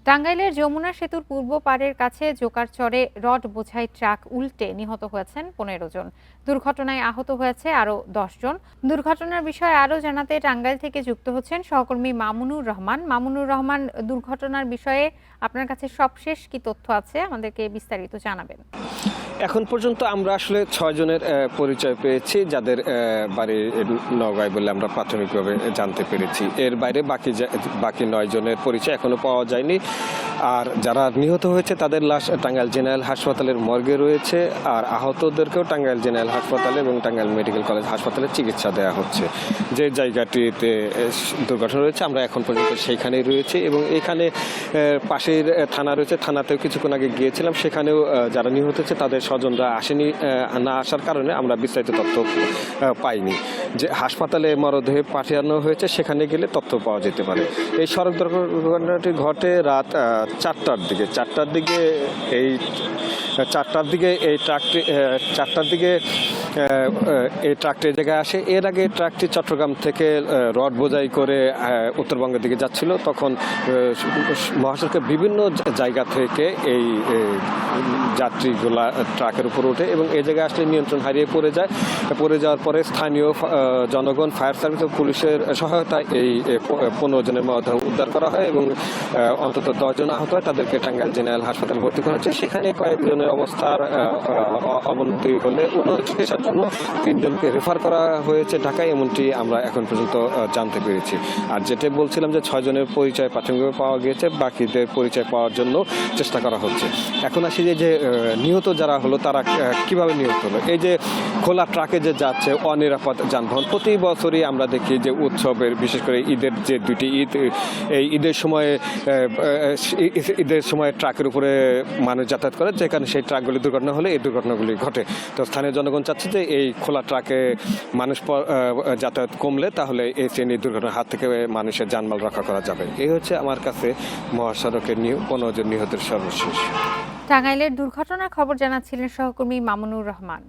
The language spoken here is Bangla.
টাঙ্গাইলের যমুনা সেতুর পূর্ব পাড়ের কাছে জোকারচরে রড বোঝাই ট্রাক উল্টে নিহত হয়েছেন ১৫ জন। দুর্ঘটনায় আহত হয়েছে আরও ১০ জন। দুর্ঘটনার বিষয়ে আরও জানাতে টাঙ্গাইল থেকে যুক্ত হচ্ছেন সহকর্মী মামুনুর রহমান। মামুনুর রহমান, দুর্ঘটনার বিষয়ে আপনার কাছে সবশেষ কি তথ্য আছে, আমাদেরকে বিস্তারিত জানাবেন। এখন পর্যন্ত আমরা আসলে ৬ জনের পরিচয় পেয়েছি, যাদের বাড়ি নওগাঁয় বলে আমরা প্রাথমিকভাবে জানতে পেরেছি। এর বাইরে বাকি ৯ জনের পরিচয় এখনো পাওয়া যায়নি। আর যারা নিহত হয়েছে তাদের লাশ টাঙ্গাইল জেনারেল হাসপাতালের মর্গে রয়েছে, আর আহতদেরকেও টাঙ্গাইল জেনারেল হাসপাতালে এবং টাঙ্গাইল মেডিকেল কলেজ হাসপাতালে চিকিৎসা দেওয়া হচ্ছে। যে জায়গাটিতে দুর্ঘটনা রয়েছে আমরা এখন পর্যন্ত সেইখানেই রয়েছে, এবং এখানে পাশের থানা রয়েছে, থানাতেও কিছুক্ষণ আগে গিয়েছিলাম। সেখানেও যারা নিহত হয়েছে তাদের স্বজনরা আসেনি, না আসার কারণে আমরা বিস্তারিত তথ্য পাইনি। যে হাসপাতালে মরদেহ পাঠানো হয়েছে সেখানে গেলে তথ্য পাওয়া যেতে পারে। এই সড়ক দুর্ঘটনাটি ঘটে রাত 4টার দিকে। 4টার দিকে এই ট্রাকটি জায়গায় আসে। এর আগে ট্রাকটি চট্টগ্রাম থেকে রড বোঝাই করে উত্তরবঙ্গের দিকে যাচ্ছিল। তখন মহাসড়কের বিভিন্ন জায়গা থেকে এই যাত্রীগুলা ট্রাকের উপর ওঠে এবং এই জায়গায় আসলে নিয়ন্ত্রণ হারিয়ে পড়ে যাওয়ার পরে স্থানীয় জনগণ, ফায়ার সার্ভিস ও পুলিশের সহায়তায় এই 15 জনের মধ্যে উদ্ধার করা হয় এবং অন্তত 10 জন আহত হয়। তাদেরকে টাঙ্গাইল জেনারেল হাসপাতালে ভর্তি করা হচ্ছে। সেখানে কয়েকজনের অবস্থার অবনতি হলে চিকিৎসার জন্য 3 জনকে রেফার করা হয়েছে ঢাকায়, এমনটি আমরা এখন পর্যন্ত জানতে পেরেছি। আর যেটা বলছিলাম যে 6 জনের পরিচয় প্রাথমিকভাবে পাওয়া গিয়েছে, বাকিদের পরিচয় পাওয়ার জন্য চেষ্টা করা হচ্ছে। এখন আসি যে নিহত যারা হলো তারা কিভাবে নিহত হলো। এই যে খোলা ট্রাকে যে যাচ্ছে অনিরাপদ যানবাহন, প্রতি বছরই আমরা দেখি যে উৎসবের, বিশেষ করে ঈদের যে 2টি ঈদ, এই ঈদের সময় ট্রাকের উপরে মানুষ যাতায়াত করে, যেখানে সেই ট্রাকগুলি দুর্ঘটনা হলে এই দুর্ঘটনাগুলি ঘটে। তো স্থানীয় জনগণ চাচ্ছে যে এই খোলা ট্রাকে মানুষ যাতায়াত কমলে তাহলে এই শ্রেণীর দুর্ঘটনার হাত থেকে মানুষের জানমাল রক্ষা করা যাবে। এই হচ্ছে আমার কাছে মহাসড়কের 15 জন নিহতের সর্বশেষ। টাঙ্গাইলের দুর্ঘটনার খবর জানাচ্ছিলেন সহকর্মী মামুনুর রহমান।